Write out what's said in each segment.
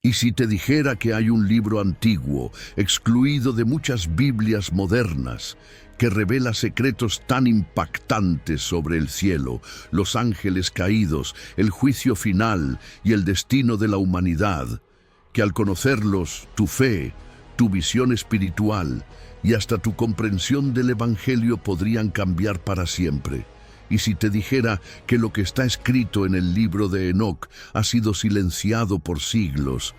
Y si te dijera que hay un libro antiguo, excluido de muchas Biblias modernas, que revela secretos tan impactantes sobre el cielo, los ángeles caídos, el juicio final y el destino de la humanidad, que al conocerlos, tu fe, tu visión espiritual y hasta tu comprensión del Evangelio podrían cambiar para siempre. Y si te dijera que lo que está escrito en el libro de Enoc ha sido silenciado por siglos,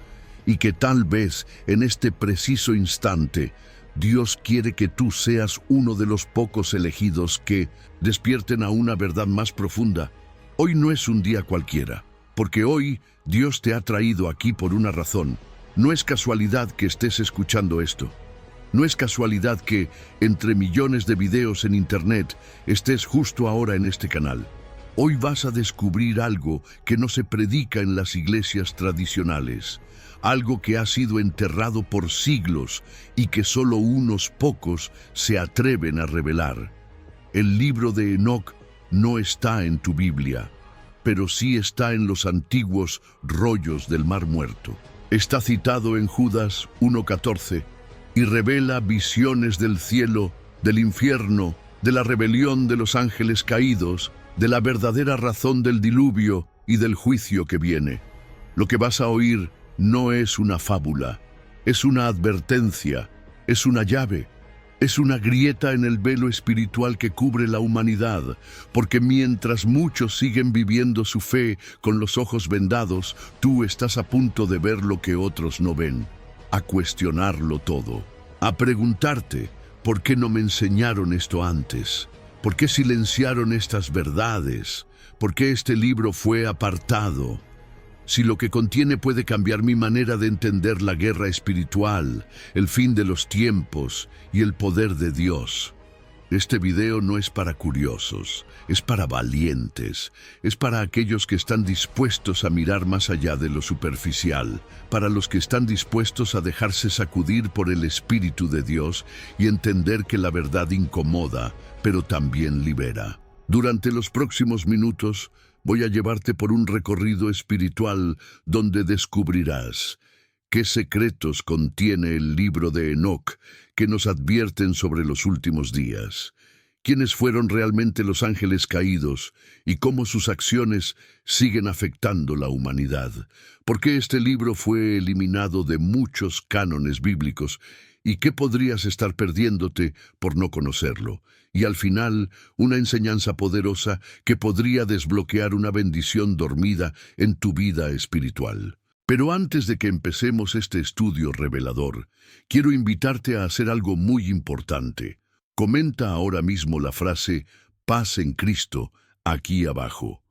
y que tal vez en este preciso instante Dios quiere que tú seas uno de los pocos elegidos que despierten a una verdad más profunda. Hoy no es un día cualquiera, porque hoy Dios te ha traído aquí por una razón. No es casualidad que estés escuchando esto. No es casualidad que, entre millones de videos en internet, estés justo ahora en este canal. Hoy vas a descubrir algo que no se predica en las iglesias tradicionales, algo que ha sido enterrado por siglos y que solo unos pocos se atreven a revelar. El libro de Enoc no está en tu Biblia, pero sí está en los antiguos rollos del Mar Muerto. Está citado en Judas 1:14 y revela visiones del cielo, del infierno, de la rebelión de los ángeles caídos, de la verdadera razón del diluvio y del juicio que viene. Lo que vas a oír no es una fábula, es una advertencia, es una llave, es una grieta en el velo espiritual que cubre la humanidad, porque mientras muchos siguen viviendo su fe con los ojos vendados, tú estás a punto de ver lo que otros no ven, a cuestionarlo todo, a preguntarte, ¿por qué no me enseñaron esto antes? ¿Por qué silenciaron estas verdades? ¿Por qué este libro fue apartado? Si lo que contiene puede cambiar mi manera de entender la guerra espiritual, el fin de los tiempos y el poder de Dios. Este video no es para curiosos, es para valientes, es para aquellos que están dispuestos a mirar más allá de lo superficial, para los que están dispuestos a dejarse sacudir por el Espíritu de Dios y entender que la verdad incomoda, pero también libera. Durante los próximos minutos, voy a llevarte por un recorrido espiritual donde descubrirás qué secretos contiene el libro de Enoc que nos advierten sobre los últimos días, quiénes fueron realmente los ángeles caídos y cómo sus acciones siguen afectando la humanidad, por qué este libro fue eliminado de muchos cánones bíblicos y qué podrías estar perdiéndote por no conocerlo. Y al final, una enseñanza poderosa que podría desbloquear una bendición dormida en tu vida espiritual. Pero antes de que empecemos este estudio revelador, quiero invitarte a hacer algo muy importante. Comenta ahora mismo la frase "Paz en Cristo" aquí abajo.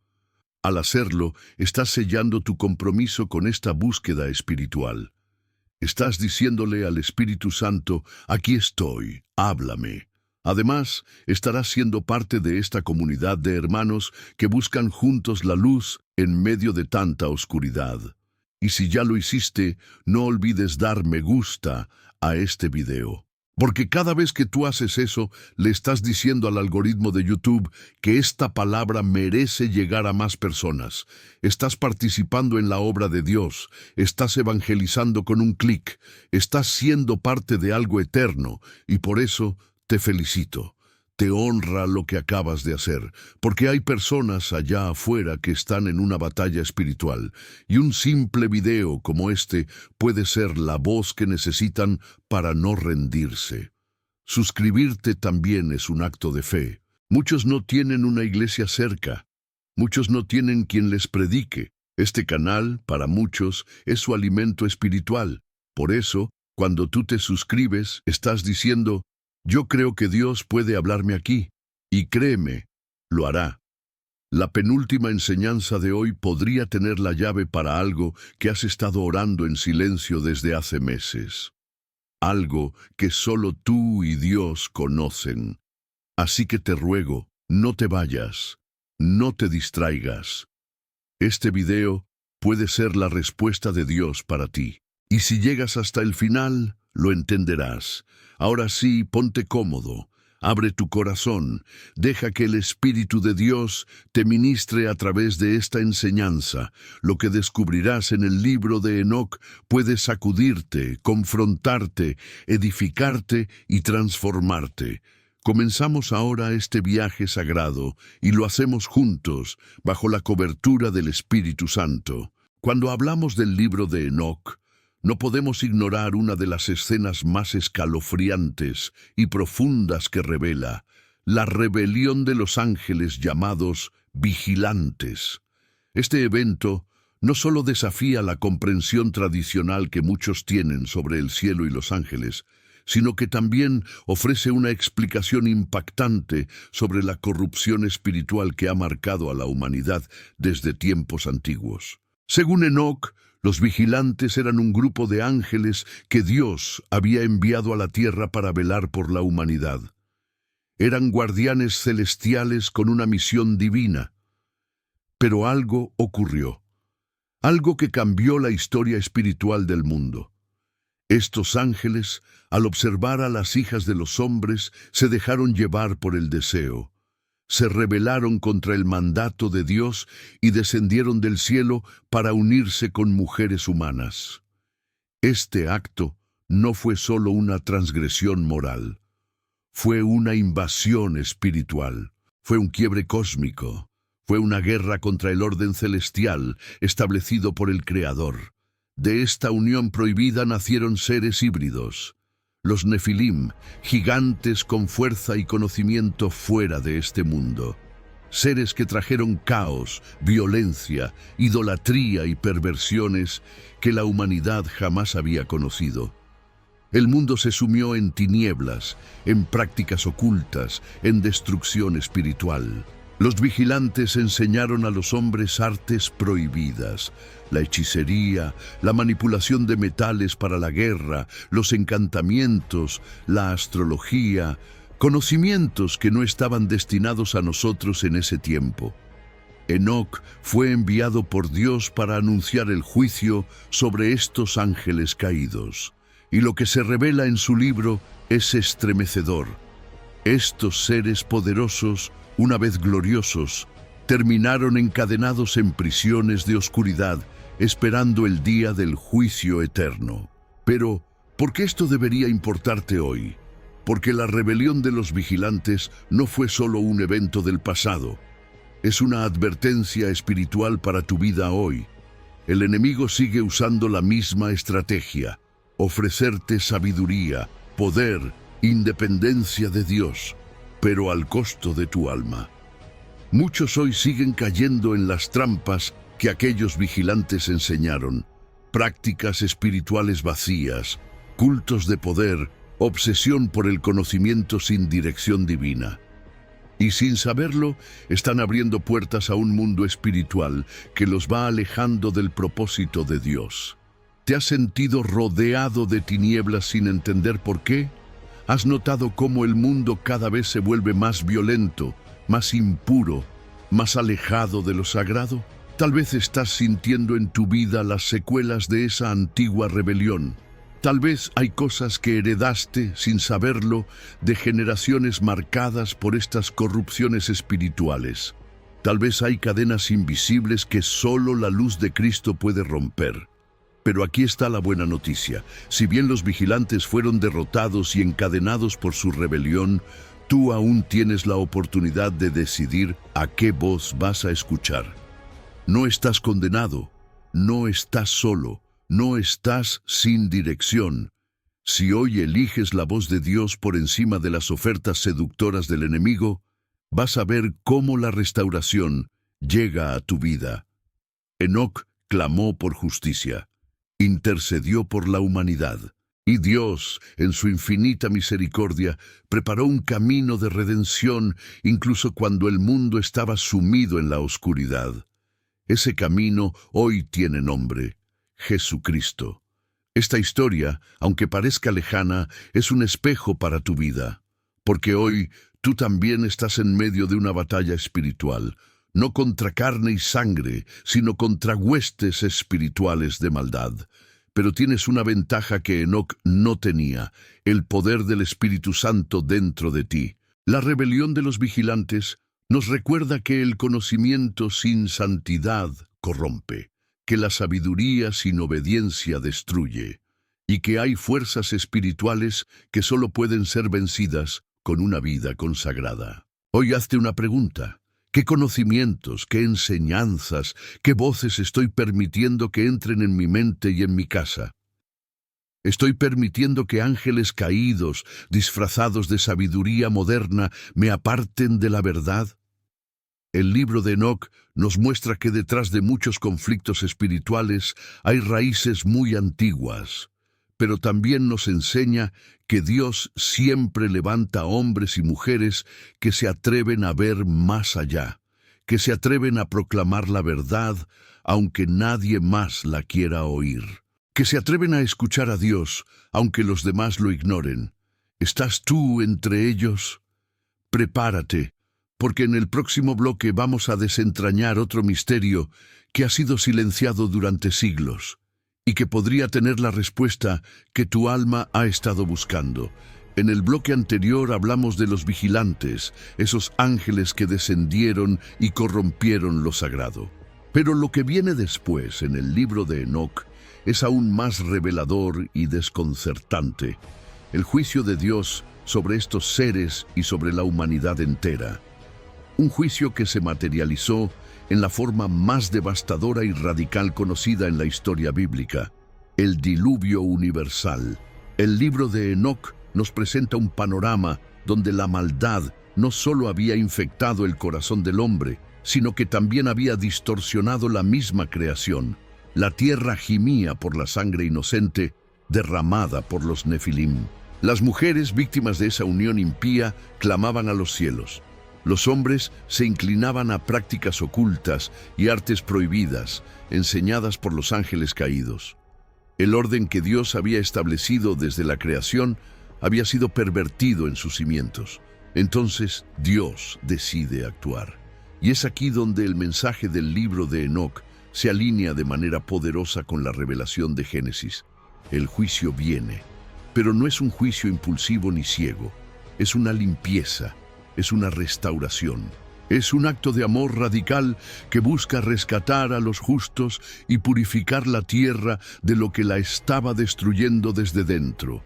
Al hacerlo, estás sellando tu compromiso con esta búsqueda espiritual. Estás diciéndole al Espíritu Santo, aquí estoy, háblame. Además, estarás siendo parte de esta comunidad de hermanos que buscan juntos la luz en medio de tanta oscuridad. Y si ya lo hiciste, no olvides dar me gusta a este video. Porque cada vez que tú haces eso, le estás diciendo al algoritmo de YouTube que esta palabra merece llegar a más personas. Estás participando en la obra de Dios, estás evangelizando con un clic, estás siendo parte de algo eterno, y por eso te felicito. Te honra lo que acabas de hacer, porque hay personas allá afuera que están en una batalla espiritual, y un simple video como este puede ser la voz que necesitan para no rendirse. Suscribirte también es un acto de fe. Muchos no tienen una iglesia cerca, muchos no tienen quien les predique. Este canal, para muchos, es su alimento espiritual. Por eso, cuando tú te suscribes, estás diciendo, yo creo que Dios puede hablarme aquí, y créeme, lo hará. La penúltima enseñanza de hoy podría tener la llave para algo que has estado orando en silencio desde hace meses. Algo que solo tú y Dios conocen. Así que te ruego, no te vayas, no te distraigas. Este video puede ser la respuesta de Dios para ti. Y si llegas hasta el final, lo entenderás. Ahora sí, ponte cómodo, Abre tu corazón, deja que el Espíritu de Dios te ministre a través de esta enseñanza. Lo que descubrirás en el libro de Enoc puede sacudirte, confrontarte, edificarte y transformarte. Comenzamos ahora este viaje sagrado y lo hacemos juntos, bajo la cobertura del Espíritu Santo. Cuando hablamos del libro de Enoc, no podemos ignorar una de las escenas más escalofriantes y profundas que revela: la rebelión de los ángeles llamados vigilantes. Este evento no solo desafía la comprensión tradicional que muchos tienen sobre el cielo y los ángeles, sino que también ofrece una explicación impactante sobre la corrupción espiritual que ha marcado a la humanidad desde tiempos antiguos. Según Enoc, los vigilantes eran un grupo de ángeles que Dios había enviado a la tierra para velar por la humanidad. Eran guardianes celestiales con una misión divina. Pero algo ocurrió, algo que cambió la historia espiritual del mundo. Estos ángeles, al observar a las hijas de los hombres, se dejaron llevar por el deseo. Se rebelaron contra el mandato de Dios y descendieron del cielo para unirse con mujeres humanas. Este acto no fue solo una transgresión moral, fue una invasión espiritual, fue un quiebre cósmico, fue una guerra contra el orden celestial establecido por el Creador. De esta unión prohibida nacieron seres híbridos, los Nefilim, gigantes con fuerza y conocimiento fuera de este mundo. Seres que trajeron caos, violencia, idolatría y perversiones que la humanidad jamás había conocido. El mundo se sumió en tinieblas, en prácticas ocultas, en destrucción espiritual. Los vigilantes enseñaron a los hombres artes prohibidas: la hechicería, la manipulación de metales para la guerra, los encantamientos, la astrología, conocimientos que no estaban destinados a nosotros en ese tiempo. Enoc fue enviado por Dios para anunciar el juicio sobre estos ángeles caídos. Y lo que se revela en su libro es estremecedor. Estos seres poderosos, una vez gloriosos, terminaron encadenados en prisiones de oscuridad, esperando el día del juicio eterno. Pero, ¿por qué esto debería importarte hoy? Porque la rebelión de los vigilantes no fue solo un evento del pasado. Es una advertencia espiritual para tu vida hoy. El enemigo sigue usando la misma estrategia: ofrecerte sabiduría, poder, independencia de Dios, pero al costo de tu alma. Muchos hoy siguen cayendo en las trampas que aquellos vigilantes enseñaron: prácticas espirituales vacías, cultos de poder, obsesión por el conocimiento sin dirección divina. Y sin saberlo, están abriendo puertas a un mundo espiritual que los va alejando del propósito de Dios. ¿Te has sentido rodeado de tinieblas sin entender por qué? ¿Has notado cómo el mundo cada vez se vuelve más violento, más impuro, más alejado de lo sagrado? Tal vez estás sintiendo en tu vida las secuelas de esa antigua rebelión. Tal vez hay cosas que heredaste, sin saberlo, de generaciones marcadas por estas corrupciones espirituales. Tal vez hay cadenas invisibles que solo la luz de Cristo puede romper. Pero aquí está la buena noticia: si bien los vigilantes fueron derrotados y encadenados por su rebelión, tú aún tienes la oportunidad de decidir a qué voz vas a escuchar. No estás condenado, no estás solo, no estás sin dirección. Si hoy eliges la voz de Dios por encima de las ofertas seductoras del enemigo, vas a ver cómo la restauración llega a tu vida. Enoc clamó por justicia, intercedió por la humanidad, y Dios, en su infinita misericordia, preparó un camino de redención incluso cuando el mundo estaba sumido en la oscuridad. Ese camino hoy tiene nombre: Jesucristo. Esta historia, aunque parezca lejana, es un espejo para tu vida, porque hoy tú también estás en medio de una batalla espiritual, no contra carne y sangre, sino contra huestes espirituales de maldad. Pero tienes una ventaja que Enoc no tenía: el poder del Espíritu Santo dentro de ti. La rebelión de los vigilantes nos recuerda que el conocimiento sin santidad corrompe, que la sabiduría sin obediencia destruye, y que hay fuerzas espirituales que solo pueden ser vencidas con una vida consagrada. Hoy hazte una pregunta. ¿Qué conocimientos, qué enseñanzas, qué voces estoy permitiendo que entren en mi mente y en mi casa? ¿Estoy permitiendo que ángeles caídos, disfrazados de sabiduría moderna, me aparten de la verdad? El libro de Enoc nos muestra que detrás de muchos conflictos espirituales hay raíces muy antiguas, pero también nos enseña que Dios siempre levanta hombres y mujeres que se atreven a ver más allá, que se atreven a proclamar la verdad aunque nadie más la quiera oír, que se atreven a escuchar a Dios aunque los demás lo ignoren. ¿Estás tú entre ellos? Prepárate, porque en el próximo bloque vamos a desentrañar otro misterio que ha sido silenciado durante siglos y que podría tener la respuesta que tu alma ha estado buscando. En el bloque anterior hablamos de los vigilantes, esos ángeles que descendieron y corrompieron lo sagrado. Pero lo que viene después en el libro de Enoc es aún más revelador y desconcertante. El juicio de Dios sobre estos seres y sobre la humanidad entera. Un juicio que se materializó en la forma más devastadora y radical conocida en la historia bíblica, el diluvio universal. El libro de Enoc nos presenta un panorama donde la maldad no solo había infectado el corazón del hombre, sino que también había distorsionado la misma creación. La tierra gimía por la sangre inocente derramada por los Nefilim. Las mujeres víctimas de esa unión impía clamaban a los cielos. Los hombres se inclinaban a prácticas ocultas y artes prohibidas, enseñadas por los ángeles caídos. El orden que Dios había establecido desde la creación había sido pervertido en sus cimientos. Entonces Dios decide actuar. Y es aquí donde el mensaje del libro de Enoc se alinea de manera poderosa con la revelación de Génesis. El juicio viene, pero no es un juicio impulsivo ni ciego. Es una limpieza. Es una restauración. Es un acto de amor radical que busca rescatar a los justos y purificar la tierra de lo que la estaba destruyendo desde dentro.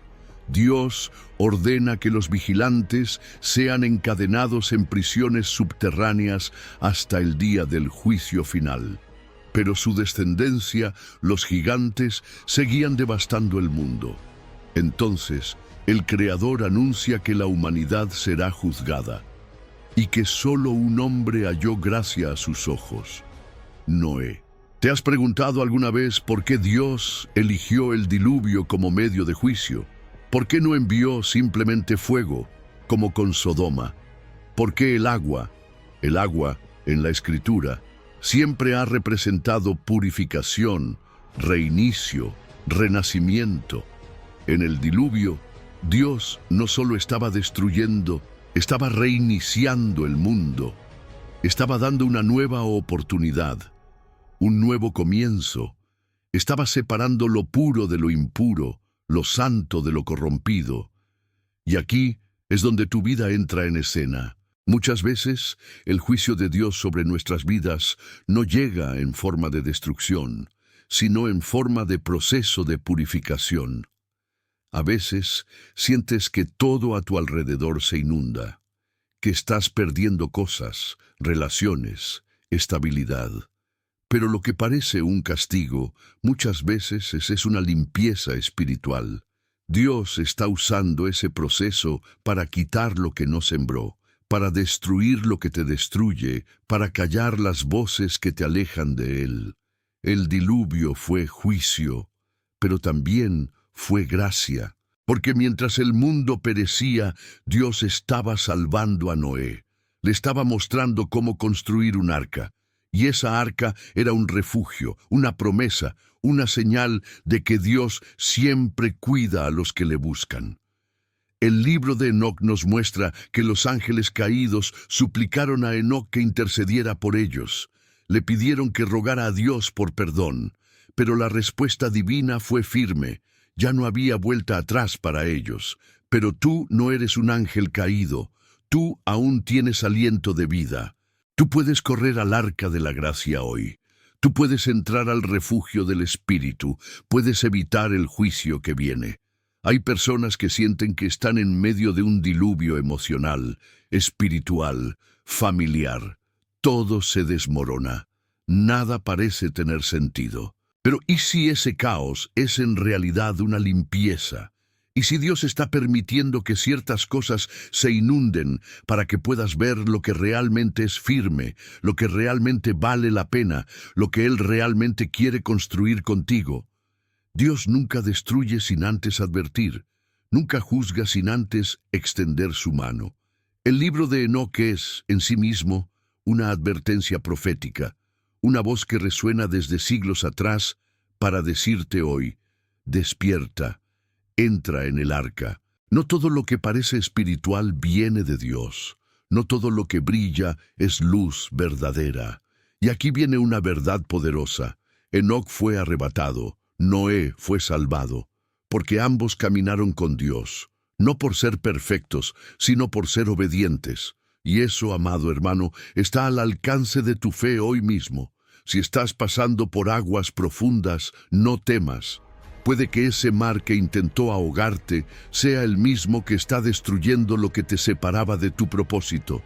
Dios ordena que los vigilantes sean encadenados en prisiones subterráneas hasta el día del juicio final. Pero su descendencia, los gigantes, seguían devastando el mundo. Entonces, el Creador anuncia que la humanidad será juzgada y que solo un hombre halló gracia a sus ojos: Noé. ¿Te has preguntado alguna vez por qué Dios eligió el diluvio como medio de juicio? ¿Por qué no envió simplemente fuego, como con Sodoma? ¿Por qué el agua? El agua, en la Escritura, siempre ha representado purificación, reinicio, renacimiento. En el diluvio, Dios no solo estaba destruyendo, estaba reiniciando el mundo. Estaba dando una nueva oportunidad, un nuevo comienzo. Estaba separando lo puro de lo impuro, lo santo de lo corrompido. Y aquí es donde tu vida entra en escena. Muchas veces, el juicio de Dios sobre nuestras vidas no llega en forma de destrucción, sino en forma de proceso de purificación. A veces sientes que todo a tu alrededor se inunda, que estás perdiendo cosas, relaciones, estabilidad. Pero lo que parece un castigo, muchas veces es una limpieza espiritual. Dios está usando ese proceso para quitar lo que no sembró, para destruir lo que te destruye, para callar las voces que te alejan de Él. El diluvio fue juicio, pero también fue gracia, porque mientras el mundo perecía, Dios estaba salvando a Noé. Le estaba mostrando cómo construir un arca, y esa arca era un refugio, una promesa, una señal de que Dios siempre cuida a los que le buscan. El libro de Enoc nos muestra que los ángeles caídos suplicaron a Enoc que intercediera por ellos. Le pidieron que rogara a Dios por perdón, pero la respuesta divina fue firme. Ya no había vuelta atrás para ellos. Pero tú no eres un ángel caído. Tú aún tienes aliento de vida. Tú puedes correr al arca de la gracia hoy. Tú puedes entrar al refugio del Espíritu. Puedes evitar el juicio que viene. Hay personas que sienten que están en medio de un diluvio emocional, espiritual, familiar. Todo se desmorona. Nada parece tener sentido. Pero ¿y si ese caos es en realidad una limpieza? ¿Y si Dios está permitiendo que ciertas cosas se inunden para que puedas ver lo que realmente es firme, lo que realmente vale la pena, lo que Él realmente quiere construir contigo? Dios nunca destruye sin antes advertir, nunca juzga sin antes extender su mano. El libro de Enoc es, en sí mismo, una advertencia profética, una voz que resuena desde siglos atrás para decirte hoy: despierta, entra en el arca. No todo lo que parece espiritual viene de Dios. No todo lo que brilla es luz verdadera. Y aquí viene una verdad poderosa. Enoc fue arrebatado, Noé fue salvado, porque ambos caminaron con Dios, no por ser perfectos, sino por ser obedientes. Y eso, amado hermano, está al alcance de tu fe hoy mismo. Si estás pasando por aguas profundas, no temas. Puede que ese mar que intentó ahogarte sea el mismo que está destruyendo lo que te separaba de tu propósito.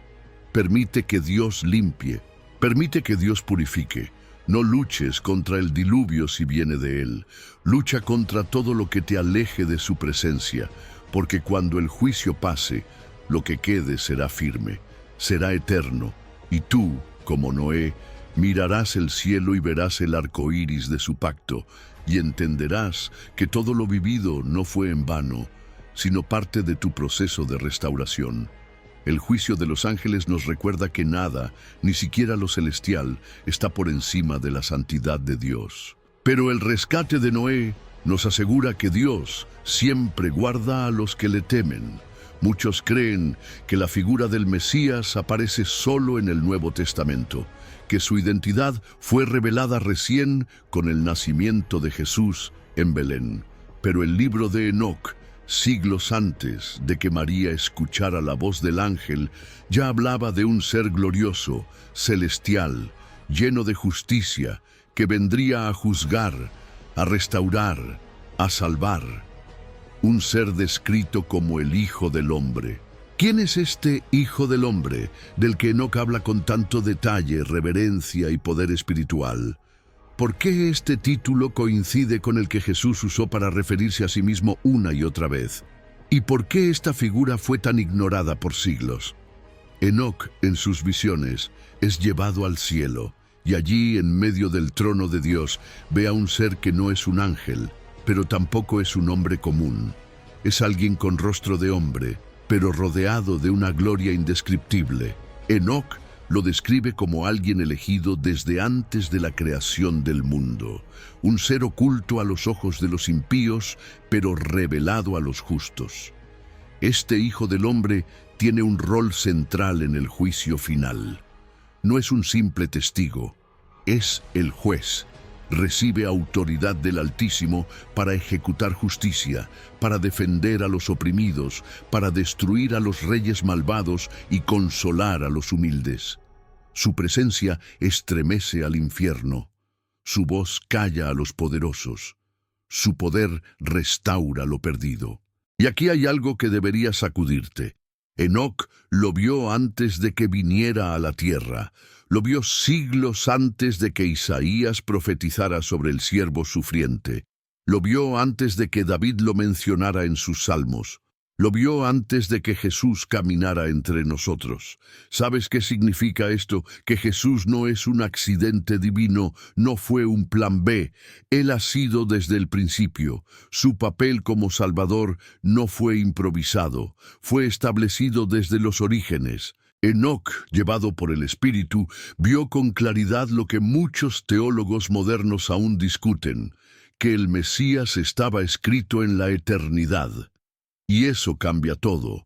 Permite que Dios limpie, permite que Dios purifique. No luches contra el diluvio si viene de Él. Lucha contra todo lo que te aleje de su presencia, porque cuando el juicio pase, lo que quede será firme, será eterno, y tú, como Noé, mirarás el cielo y verás el arco iris de su pacto, y entenderás que todo lo vivido no fue en vano, sino parte de tu proceso de restauración. El juicio de los ángeles nos recuerda que nada, ni siquiera lo celestial, está por encima de la santidad de Dios. Pero el rescate de Noé nos asegura que Dios siempre guarda a los que le temen. Muchos creen que la figura del Mesías aparece solo en el Nuevo Testamento, que su identidad fue revelada recién con el nacimiento de Jesús en Belén. Pero el libro de Enoc, siglos antes de que María escuchara la voz del ángel, ya hablaba de un ser glorioso, celestial, lleno de justicia, que vendría a juzgar, a restaurar, a salvar. Un ser descrito como el Hijo del Hombre. ¿Quién es este Hijo del Hombre, del que Enoc habla con tanto detalle, reverencia y poder espiritual? ¿Por qué este título coincide con el que Jesús usó para referirse a sí mismo una y otra vez? ¿Y por qué esta figura fue tan ignorada por siglos? Enoc, en sus visiones, es llevado al cielo, y allí, en medio del trono de Dios, ve a un ser que no es un ángel, pero tampoco es un hombre común. Es alguien con rostro de hombre, pero rodeado de una gloria indescriptible. Enoc lo describe como alguien elegido desde antes de la creación del mundo, un ser oculto a los ojos de los impíos, pero revelado a los justos. Este Hijo del Hombre tiene un rol central en el juicio final. No es un simple testigo, es el juez. Recibe autoridad del Altísimo para ejecutar justicia, para defender a los oprimidos, para destruir a los reyes malvados y consolar a los humildes. Su presencia estremece al infierno. Su voz calla a los poderosos. Su poder restaura lo perdido. Y aquí hay algo que debería sacudirte. Enoc lo vio antes de que viniera a la tierra. Lo vio siglos antes de que Isaías profetizara sobre el siervo sufriente. Lo vio antes de que David lo mencionara en sus salmos. Lo vio antes de que Jesús caminara entre nosotros. ¿Sabes qué significa esto? Que Jesús no es un accidente divino, no fue un plan B. Él ha sido desde el principio. Su papel como Salvador no fue improvisado, fue establecido desde los orígenes. Enoc, llevado por el Espíritu, vio con claridad lo que muchos teólogos modernos aún discuten, que el Mesías estaba escrito en la eternidad. Y eso cambia todo,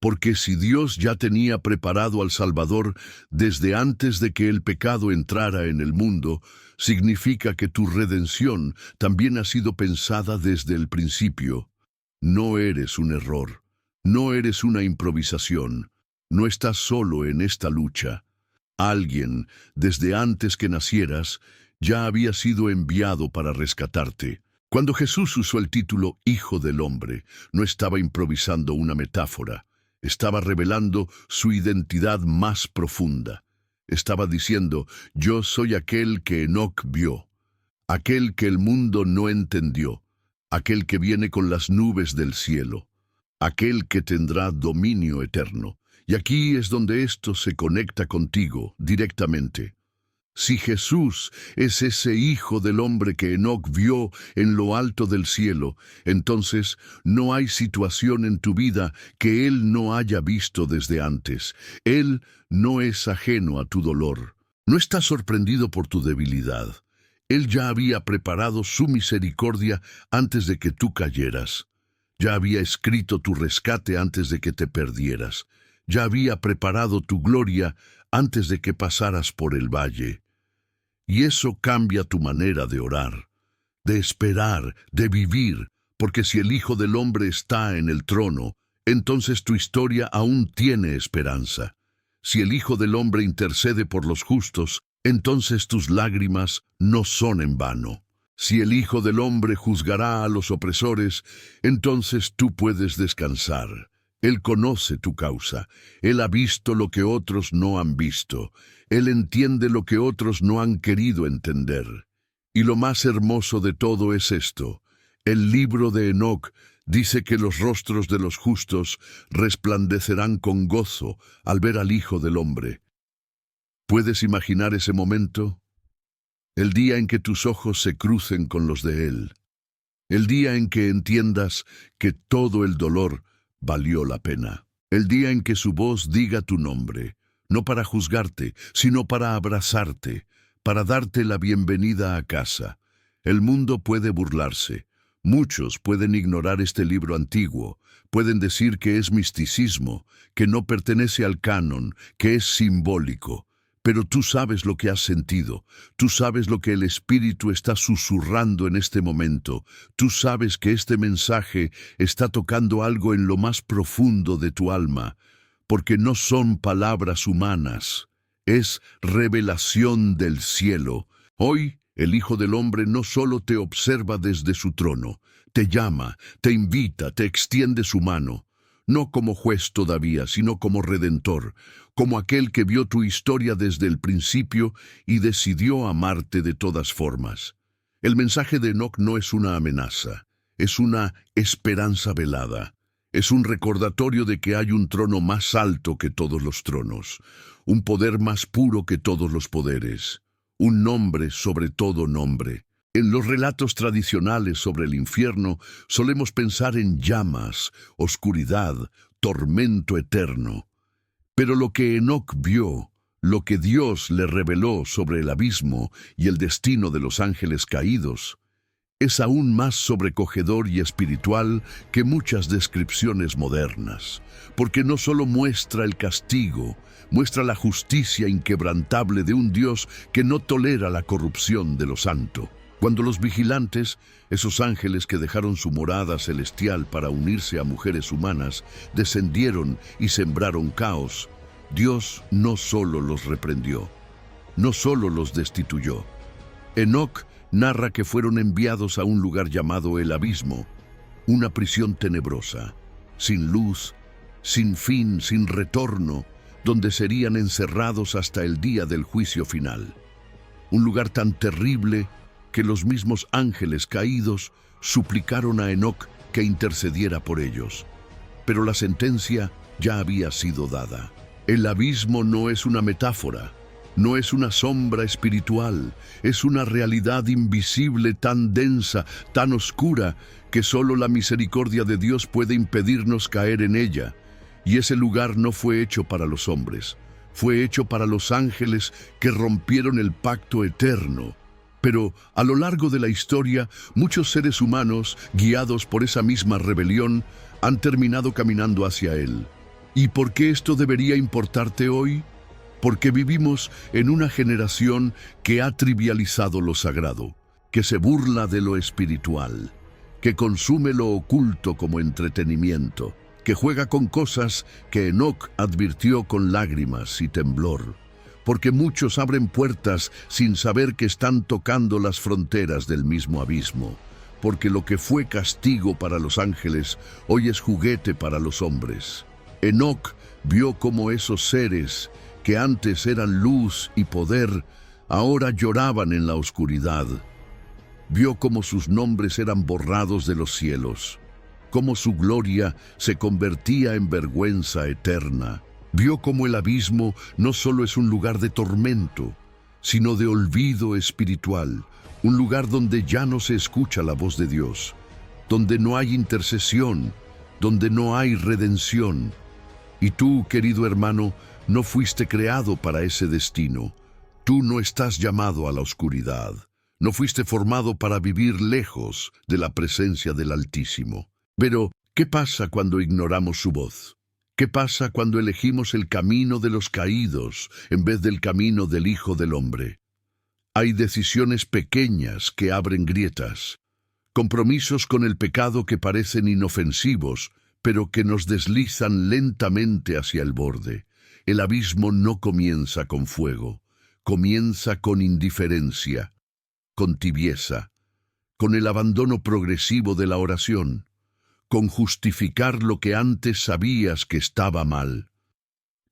porque si Dios ya tenía preparado al Salvador desde antes de que el pecado entrara en el mundo, significa que tu redención también ha sido pensada desde el principio. No eres un error, no eres una improvisación. No estás solo en esta lucha. Alguien, desde antes que nacieras, ya había sido enviado para rescatarte. Cuando Jesús usó el título Hijo del Hombre, no estaba improvisando una metáfora. Estaba revelando su identidad más profunda. Estaba diciendo, yo soy aquel que Enoc vio, aquel que el mundo no entendió, aquel que viene con las nubes del cielo, aquel que tendrá dominio eterno. Y aquí es donde esto se conecta contigo directamente. Si Jesús es ese Hijo del Hombre que Enoc vio en lo alto del cielo, entonces no hay situación en tu vida que Él no haya visto desde antes. Él no es ajeno a tu dolor. No está sorprendido por tu debilidad. Él ya había preparado su misericordia antes de que tú cayeras. Ya había escrito tu rescate antes de que te perdieras. Ya había preparado tu gloria antes de que pasaras por el valle. Y eso cambia tu manera de orar, de esperar, de vivir, porque si el Hijo del Hombre está en el trono, entonces tu historia aún tiene esperanza. Si el Hijo del Hombre intercede por los justos, entonces tus lágrimas no son en vano. Si el Hijo del Hombre juzgará a los opresores, entonces tú puedes descansar. Él conoce tu causa. Él ha visto lo que otros no han visto. Él entiende lo que otros no han querido entender. Y lo más hermoso de todo es esto. El libro de Enoc dice que los rostros de los justos resplandecerán con gozo al ver al Hijo del Hombre. ¿Puedes imaginar ese momento? El día en que tus ojos se crucen con los de Él. El día en que entiendas que todo el dolor valió la pena. El día en que su voz diga tu nombre, no para juzgarte, sino para abrazarte, para darte la bienvenida a casa. El mundo puede burlarse. Muchos pueden ignorar este libro antiguo, pueden decir que es misticismo, que no pertenece al canon, que es simbólico. Pero tú sabes lo que has sentido, tú sabes lo que el Espíritu está susurrando en este momento, tú sabes que este mensaje está tocando algo en lo más profundo de tu alma, porque no son palabras humanas, es revelación del cielo. Hoy, el Hijo del Hombre no solo te observa desde su trono, te llama, te invita, te extiende su mano, no como juez todavía, sino como redentor, como aquel que vio tu historia desde el principio y decidió amarte de todas formas. El mensaje de Enoc no es una amenaza, es una esperanza velada. Es un recordatorio de que hay un trono más alto que todos los tronos, un poder más puro que todos los poderes, un nombre sobre todo nombre. En los relatos tradicionales sobre el infierno solemos pensar en llamas, oscuridad, tormento eterno. Pero lo que Enoc vio, lo que Dios le reveló sobre el abismo y el destino de los ángeles caídos, es aún más sobrecogedor y espiritual que muchas descripciones modernas, porque no solo muestra el castigo, muestra la justicia inquebrantable de un Dios que no tolera la corrupción de lo santo. Cuando los vigilantes, esos ángeles que dejaron su morada celestial para unirse a mujeres humanas, descendieron y sembraron caos, Dios no solo los reprendió, no solo los destituyó. Enoc narra que fueron enviados a un lugar llamado el abismo, una prisión tenebrosa, sin luz, sin fin, sin retorno, donde serían encerrados hasta el día del juicio final. Un lugar tan terrible que los mismos ángeles caídos suplicaron a Enoc que intercediera por ellos. Pero la sentencia ya había sido dada. El abismo no es una metáfora, no es una sombra espiritual, es una realidad invisible tan densa, tan oscura, que solo la misericordia de Dios puede impedirnos caer en ella. Y ese lugar no fue hecho para los hombres, fue hecho para los ángeles que rompieron el pacto eterno. Pero a lo largo de la historia, muchos seres humanos, guiados por esa misma rebelión, han terminado caminando hacia él. ¿Y por qué esto debería importarte hoy? Porque vivimos en una generación que ha trivializado lo sagrado, que se burla de lo espiritual, que consume lo oculto como entretenimiento, que juega con cosas que Enoc advirtió con lágrimas y temblor, porque muchos abren puertas sin saber que están tocando las fronteras del mismo abismo, porque lo que fue castigo para los ángeles hoy es juguete para los hombres. Enoc vio cómo esos seres que antes eran luz y poder, ahora lloraban en la oscuridad. Vio cómo sus nombres eran borrados de los cielos, cómo su gloria se convertía en vergüenza eterna. Vio cómo el abismo no solo es un lugar de tormento, sino de olvido espiritual, un lugar donde ya no se escucha la voz de Dios, donde no hay intercesión, donde no hay redención. Y tú, querido hermano, no fuiste creado para ese destino. Tú no estás llamado a la oscuridad. No fuiste formado para vivir lejos de la presencia del Altísimo. Pero, ¿qué pasa cuando ignoramos su voz? ¿Qué pasa cuando elegimos el camino de los caídos en vez del camino del Hijo del Hombre? Hay decisiones pequeñas que abren grietas, compromisos con el pecado que parecen inofensivos, pero que nos deslizan lentamente hacia el borde. El abismo no comienza con fuego, comienza con indiferencia, con tibieza, con el abandono progresivo de la oración, con justificar lo que antes sabías que estaba mal,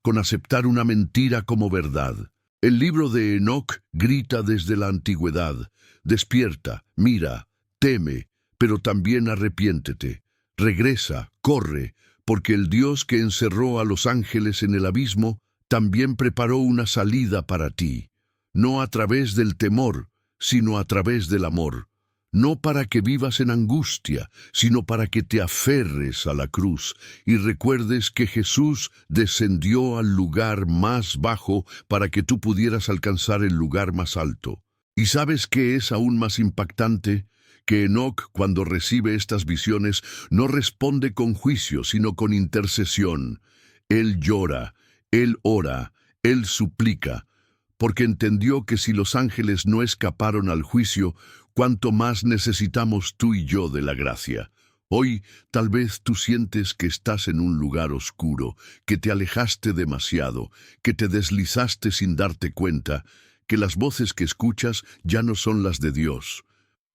con aceptar una mentira como verdad. El libro de Enoc grita desde la antigüedad: despierta, mira, teme, pero también arrepiéntete. Regresa, corre, porque el Dios que encerró a los ángeles en el abismo también preparó una salida para ti, no a través del temor, sino a través del amor, no para que vivas en angustia, sino para que te aferres a la cruz y recuerdes que Jesús descendió al lugar más bajo para que tú pudieras alcanzar el lugar más alto. ¿Y sabes qué es aún más impactante? Que Enoc, cuando recibe estas visiones, no responde con juicio, sino con intercesión. Él llora, él ora, él suplica, porque entendió que si los ángeles no escaparon al juicio, cuánto más necesitamos tú y yo de la gracia. Hoy tal vez tú sientes que estás en un lugar oscuro, que te alejaste demasiado, que te deslizaste sin darte cuenta, que las voces que escuchas ya no son las de Dios.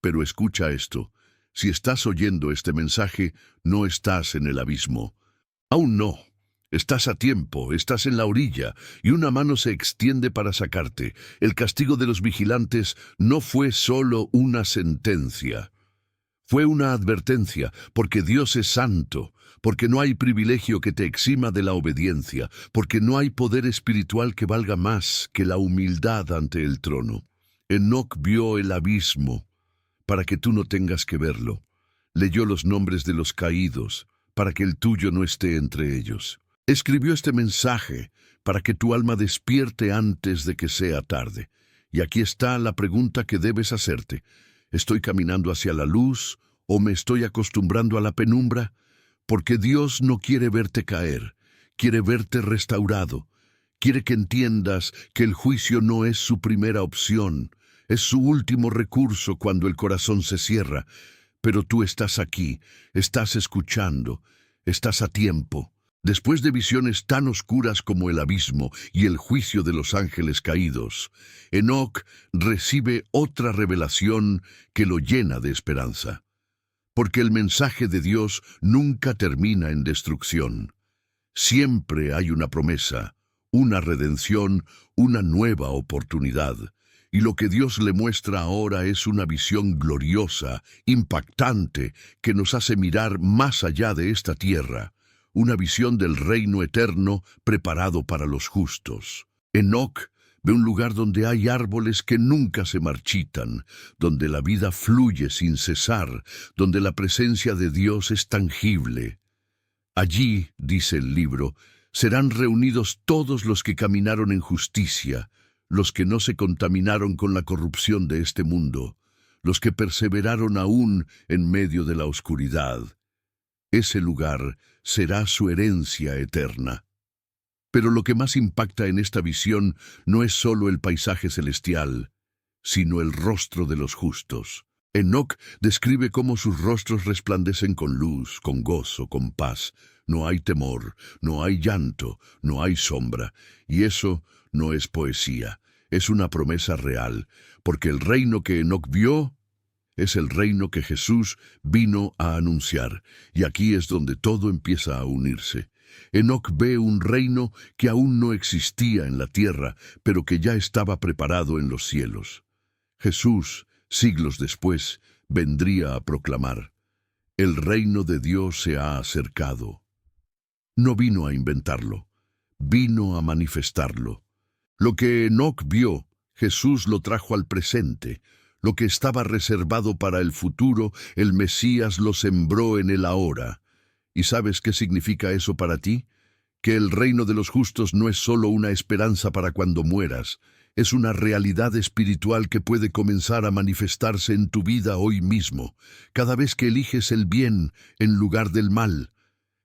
Pero escucha esto: si estás oyendo este mensaje, no estás en el abismo. Aún no. Estás a tiempo, estás en la orilla, y una mano se extiende para sacarte. El castigo de los vigilantes no fue solo una sentencia. Fue una advertencia, porque Dios es santo, porque no hay privilegio que te exima de la obediencia, porque no hay poder espiritual que valga más que la humildad ante el trono. Enoc vio el abismo para que tú no tengas que verlo. Leyó los nombres de los caídos, para que el tuyo no esté entre ellos. Escribió este mensaje para que tu alma despierte antes de que sea tarde. Y aquí está la pregunta que debes hacerte: ¿estoy caminando hacia la luz o me estoy acostumbrando a la penumbra? Porque Dios no quiere verte caer, quiere verte restaurado. Quiere que entiendas que el juicio no es su primera opción, es su último recurso cuando el corazón se cierra. Pero tú estás aquí, estás escuchando, estás a tiempo. Después de visiones tan oscuras como el abismo y el juicio de los ángeles caídos, Enoc recibe otra revelación que lo llena de esperanza. Porque el mensaje de Dios nunca termina en destrucción. Siempre hay una promesa, una redención, una nueva oportunidad. Y lo que Dios le muestra ahora es una visión gloriosa, impactante, que nos hace mirar más allá de esta tierra. Una visión del reino eterno preparado para los justos. Enoc ve un lugar donde hay árboles que nunca se marchitan, donde la vida fluye sin cesar, donde la presencia de Dios es tangible. Allí, dice el libro, serán reunidos todos los que caminaron en justicia, los que no se contaminaron con la corrupción de este mundo, los que perseveraron aún en medio de la oscuridad. Ese lugar será su herencia eterna. Pero lo que más impacta en esta visión no es solo el paisaje celestial, sino el rostro de los justos. Enoc describe cómo sus rostros resplandecen con luz, con gozo, con paz, No hay temor, no hay llanto, no hay sombra. Y eso no es poesía, es una promesa real, porque el reino que Enoc vio es el reino que Jesús vino a anunciar, y aquí es donde todo empieza a unirse. Enoc ve un reino que aún no existía en la tierra, pero que ya estaba preparado en los cielos. Jesús, siglos después, vendría a proclamar: el reino de Dios se ha acercado. No vino a inventarlo, vino a manifestarlo. Lo que Enoc vio, Jesús lo trajo al presente. Lo que estaba reservado para el futuro, el Mesías lo sembró en el ahora. ¿Y sabes qué significa eso para ti? Que el reino de los justos no es solo una esperanza para cuando mueras, es una realidad espiritual que puede comenzar a manifestarse en tu vida hoy mismo, cada vez que eliges el bien en lugar del mal,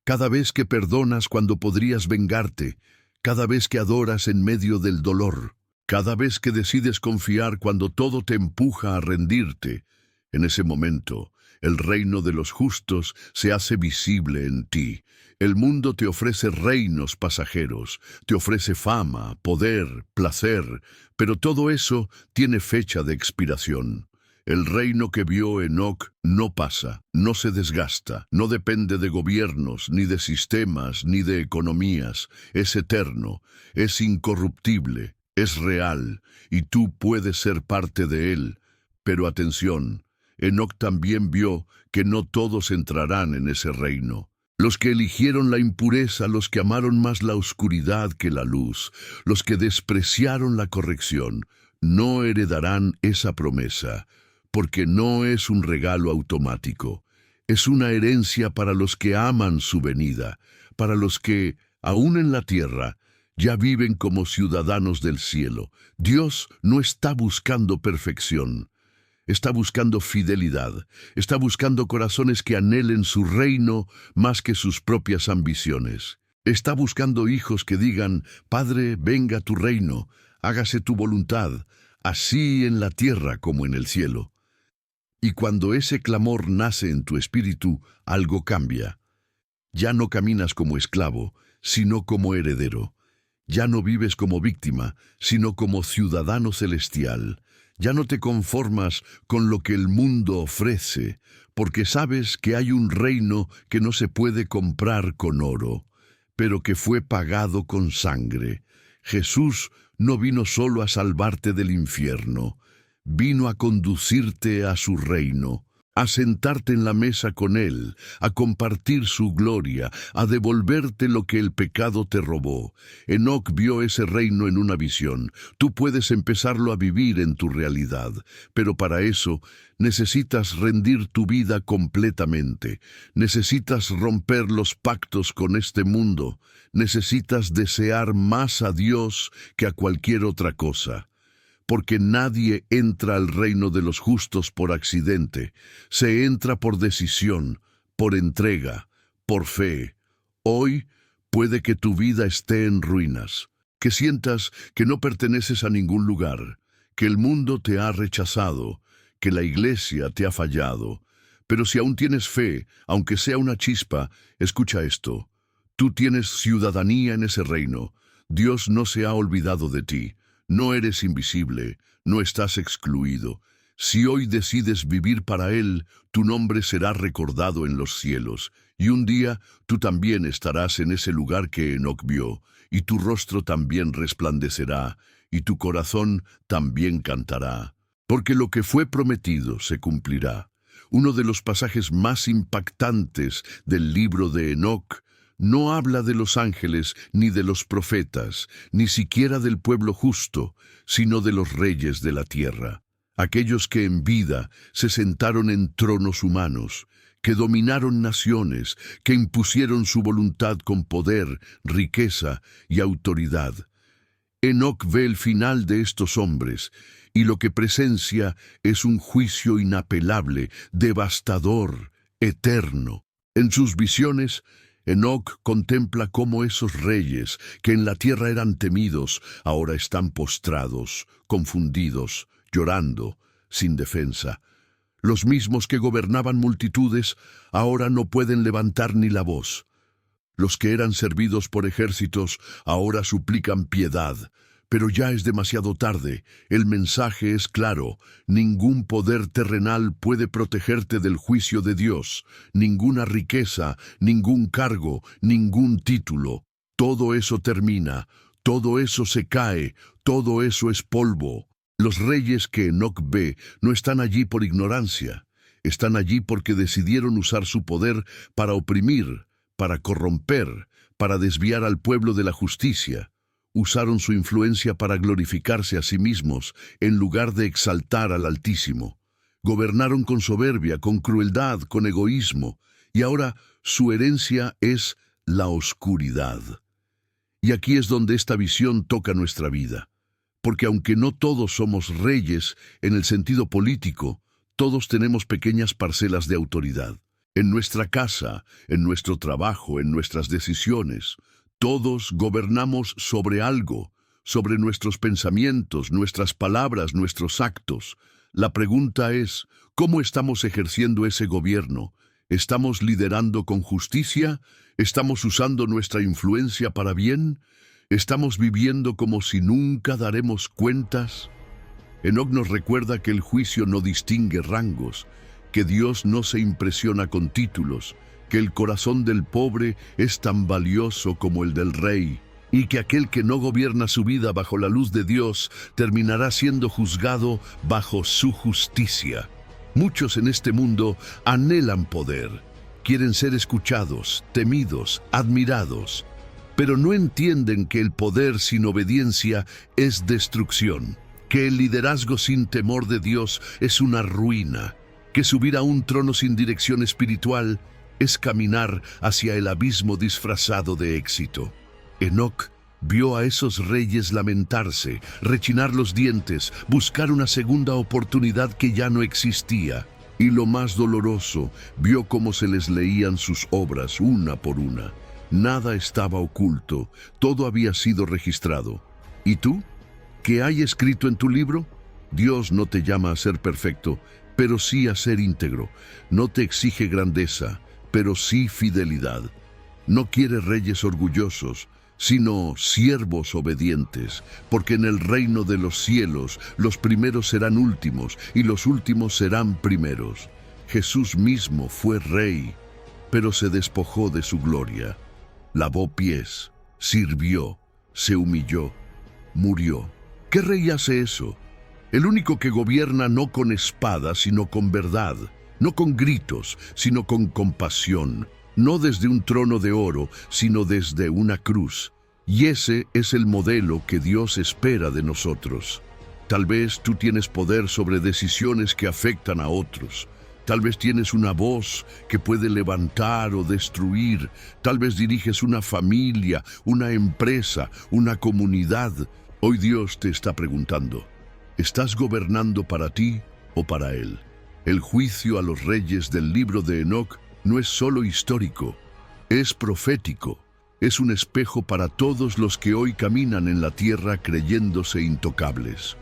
cada vez que perdonas cuando podrías vengarte, cada vez que adoras en medio del dolor, cada vez que decides confiar cuando todo te empuja a rendirte. En ese momento, el reino de los justos se hace visible en ti. El mundo te ofrece reinos pasajeros, te ofrece fama, poder, placer, pero todo eso tiene fecha de expiración. El reino que vio Enoc no pasa, no se desgasta, no depende de gobiernos, ni de sistemas, ni de economías. Es eterno, es incorruptible, es real, y tú puedes ser parte de él. Pero atención, Enoc también vio que no todos entrarán en ese reino. Los que eligieron la impureza, los que amaron más la oscuridad que la luz, los que despreciaron la corrección, no heredarán esa promesa, porque no es un regalo automático. Es una herencia para los que aman su venida, para los que, aún en la tierra, ya viven como ciudadanos del cielo. Dios no está buscando perfección. Está buscando fidelidad, está buscando corazones que anhelen su reino más que sus propias ambiciones. Está buscando hijos que digan: Padre, venga tu reino, hágase tu voluntad, así en la tierra como en el cielo. Y cuando ese clamor nace en tu espíritu, algo cambia. Ya no caminas como esclavo, sino como heredero. Ya no vives como víctima, sino como ciudadano celestial. Ya no te conformas con lo que el mundo ofrece, porque sabes que hay un reino que no se puede comprar con oro, pero que fue pagado con sangre. Jesús no vino solo a salvarte del infierno, vino a conducirte a su reino, a sentarte en la mesa con Él, a compartir su gloria, a devolverte lo que el pecado te robó. Enoc vio ese reino en una visión. Tú puedes empezarlo a vivir en tu realidad, pero para eso necesitas rendir tu vida completamente. Necesitas romper los pactos con este mundo. Necesitas desear más a Dios que a cualquier otra cosa. Porque nadie entra al reino de los justos por accidente. Se entra por decisión, por entrega, por fe. Hoy puede que tu vida esté en ruinas, que sientas que no perteneces a ningún lugar, que el mundo te ha rechazado, que la iglesia te ha fallado. Pero si aún tienes fe, aunque sea una chispa, escucha esto. Tú tienes ciudadanía en ese reino. Dios no se ha olvidado de ti. No eres invisible, no estás excluido. Si hoy decides vivir para Él, tu nombre será recordado en los cielos, y un día tú también estarás en ese lugar que Enoc vio, y tu rostro también resplandecerá, y tu corazón también cantará. Porque lo que fue prometido se cumplirá. Uno de los pasajes más impactantes del libro de Enoc no habla de los ángeles, ni de los profetas, ni siquiera del pueblo justo, sino de los reyes de la tierra, aquellos que en vida se sentaron en tronos humanos, que dominaron naciones, que impusieron su voluntad con poder, riqueza y autoridad. Enoc ve el final de estos hombres, y lo que presencia es un juicio inapelable, devastador, eterno. En sus visiones, Enoc contempla cómo esos reyes, que en la tierra eran temidos, ahora están postrados, confundidos, llorando, sin defensa. Los mismos que gobernaban multitudes, ahora no pueden levantar ni la voz. Los que eran servidos por ejércitos ahora suplican piedad. Pero ya es demasiado tarde. El mensaje es claro. Ningún poder terrenal puede protegerte del juicio de Dios. Ninguna riqueza, ningún cargo, ningún título. Todo eso termina. Todo eso se cae. Todo eso es polvo. Los reyes que Enoc ve no están allí por ignorancia. Están allí porque decidieron usar su poder para oprimir, para corromper, para desviar al pueblo de la justicia. Usaron su influencia para glorificarse a sí mismos, en lugar de exaltar al Altísimo. Gobernaron con soberbia, con crueldad, con egoísmo, y ahora su herencia es la oscuridad. Y aquí es donde esta visión toca nuestra vida. Porque aunque no todos somos reyes en el sentido político, todos tenemos pequeñas parcelas de autoridad. En nuestra casa, en nuestro trabajo, en nuestras decisiones. Todos gobernamos sobre algo, sobre nuestros pensamientos, nuestras palabras, nuestros actos. La pregunta es, ¿cómo estamos ejerciendo ese gobierno? ¿Estamos liderando con justicia? ¿Estamos usando nuestra influencia para bien? ¿Estamos viviendo como si nunca daremos cuentas? Enoc nos recuerda que el juicio no distingue rangos, que Dios no se impresiona con títulos, que el corazón del pobre es tan valioso como el del rey, y que aquel que no gobierna su vida bajo la luz de Dios terminará siendo juzgado bajo su justicia. Muchos en este mundo anhelan poder, quieren ser escuchados, temidos, admirados, pero no entienden que el poder sin obediencia es destrucción, que el liderazgo sin temor de Dios es una ruina, que subir a un trono sin dirección espiritual es caminar hacia el abismo disfrazado de éxito. Enoc vio a esos reyes lamentarse, rechinar los dientes, buscar una segunda oportunidad que ya no existía. Y lo más doloroso, vio cómo se les leían sus obras una por una. Nada estaba oculto, todo había sido registrado. ¿Y tú? ¿Qué hay escrito en tu libro? Dios no te llama a ser perfecto, pero sí a ser íntegro. No te exige grandeza, pero sí fidelidad. No quiere reyes orgullosos, sino siervos obedientes, porque en el reino de los cielos los primeros serán últimos y los últimos serán primeros. Jesús mismo fue rey, pero se despojó de su gloria. Lavó pies, sirvió, se humilló, murió. ¿Qué rey hace eso? El único que gobierna no con espada, sino con verdad, no con gritos, sino con compasión, no desde un trono de oro, sino desde una cruz. Y ese es el modelo que Dios espera de nosotros. Tal vez tú tienes poder sobre decisiones que afectan a otros. Tal vez tienes una voz que puede levantar o destruir. Tal vez diriges una familia, una empresa, una comunidad. Hoy Dios te está preguntando, ¿estás gobernando para ti o para Él? El juicio a los reyes del libro de Enoc no es solo histórico, es profético. Es un espejo para todos los que hoy caminan en la tierra creyéndose intocables.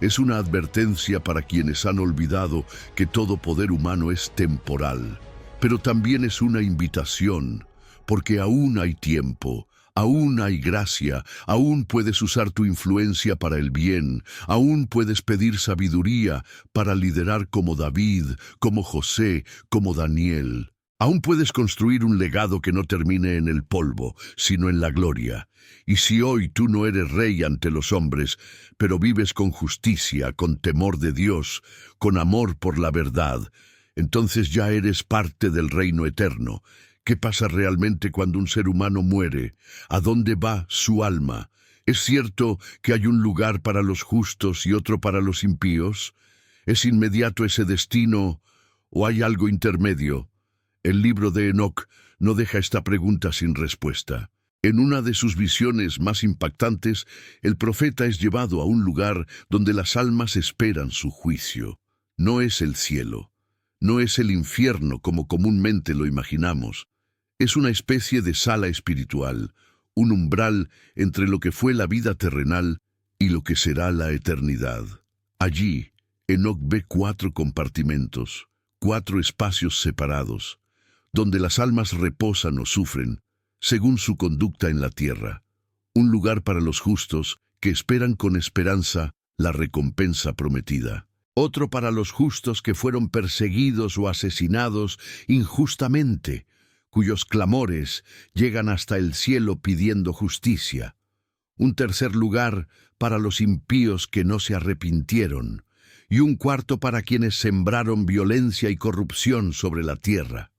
Es una advertencia para quienes han olvidado que todo poder humano es temporal, pero también es una invitación, porque aún hay tiempo, aún hay gracia, aún puedes usar tu influencia para el bien, aún puedes pedir sabiduría para liderar como David, como José, como Daniel. Aún puedes construir un legado que no termine en el polvo, sino en la gloria. Y si hoy tú no eres rey ante los hombres, pero vives con justicia, con temor de Dios, con amor por la verdad, entonces ya eres parte del reino eterno. ¿Qué pasa realmente cuando un ser humano muere? ¿A dónde va su alma? ¿Es cierto que hay un lugar para los justos y otro para los impíos? ¿Es inmediato ese destino o hay algo intermedio? El libro de Enoc no deja esta pregunta sin respuesta. En una de sus visiones más impactantes, el profeta es llevado a un lugar donde las almas esperan su juicio. No es el cielo, no es el infierno como comúnmente lo imaginamos. Es una especie de sala espiritual, un umbral entre lo que fue la vida terrenal y lo que será la eternidad. Allí, Enoc ve 4 compartimentos, 4 espacios separados, donde las almas reposan o sufren, según su conducta en la tierra. Un lugar para los justos que esperan con esperanza la recompensa prometida. Otro para los justos que fueron perseguidos o asesinados injustamente, cuyos clamores llegan hasta el cielo pidiendo justicia. Un tercer lugar para los impíos que no se arrepintieron, y un cuarto para quienes sembraron violencia y corrupción sobre la tierra.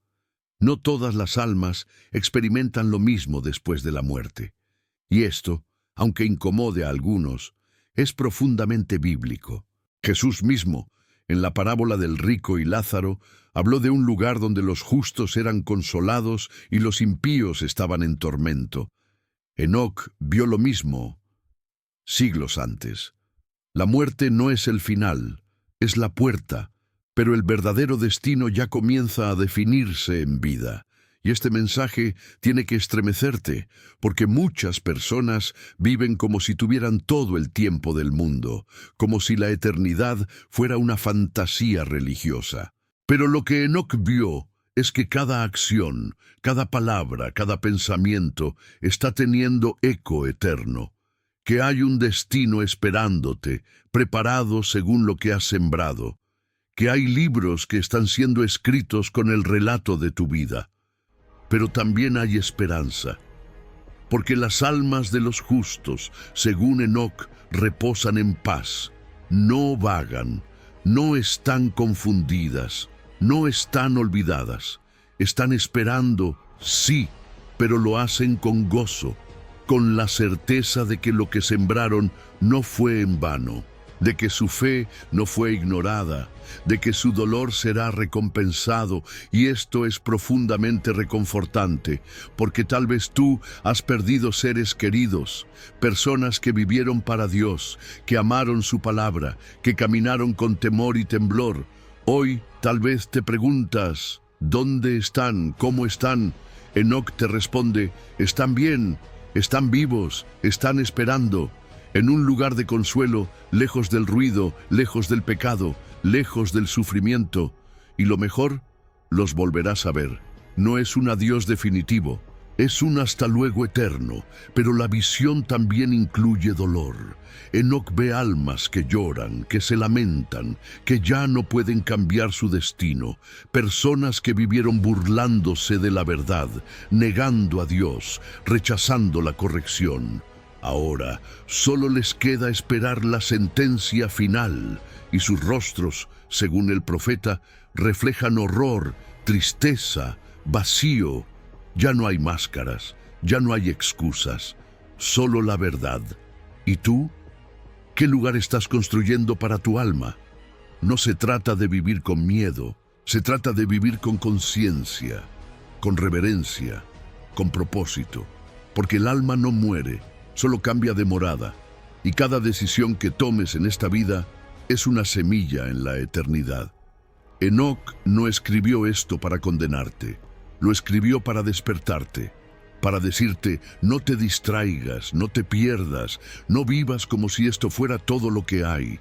No todas las almas experimentan lo mismo después de la muerte. Y esto, aunque incomode a algunos, es profundamente bíblico. Jesús mismo, en la parábola del rico y Lázaro, habló de un lugar donde los justos eran consolados y los impíos estaban en tormento. Enoc vio lo mismo siglos antes. La muerte no es el final, es la puerta, pero el verdadero destino ya comienza a definirse en vida. Y este mensaje tiene que estremecerte, porque muchas personas viven como si tuvieran todo el tiempo del mundo, como si la eternidad fuera una fantasía religiosa. Pero lo que Enoc vio es que cada acción, cada palabra, cada pensamiento está teniendo eco eterno, que hay un destino esperándote, preparado según lo que has sembrado, que hay libros que están siendo escritos con el relato de tu vida. Pero también hay esperanza, porque las almas de los justos, según Enoc, reposan en paz, no vagan, no están confundidas, no están olvidadas, están esperando, sí, pero lo hacen con gozo, con la certeza de que lo que sembraron no fue en vano, de que su fe no fue ignorada, de que su dolor será recompensado, y esto es profundamente reconfortante, porque tal vez tú has perdido seres queridos, personas que vivieron para Dios, que amaron su palabra, que caminaron con temor y temblor. Hoy tal vez te preguntas, ¿dónde están? ¿Cómo están? Enoc te responde, están bien, están vivos, están esperando, en un lugar de consuelo, lejos del ruido, lejos del pecado, lejos del sufrimiento. Y lo mejor, los volverás a ver. No es un adiós definitivo, es un hasta luego eterno, pero la visión también incluye dolor. Enoc ve almas que lloran, que se lamentan, que ya no pueden cambiar su destino, personas que vivieron burlándose de la verdad, negando a Dios, rechazando la corrección. Ahora solo les queda esperar la sentencia final, y sus rostros, según el profeta, reflejan horror, tristeza, vacío. Ya no hay máscaras, ya no hay excusas, solo la verdad. ¿Y tú? ¿Qué lugar estás construyendo para tu alma? No se trata de vivir con miedo, se trata de vivir con conciencia, con reverencia, con propósito, porque el alma no muere, solo cambia de morada, y cada decisión que tomes en esta vida es una semilla en la eternidad. Enoc no escribió esto para condenarte, lo escribió para despertarte, para decirte, no te distraigas, no te pierdas, no vivas como si esto fuera todo lo que hay,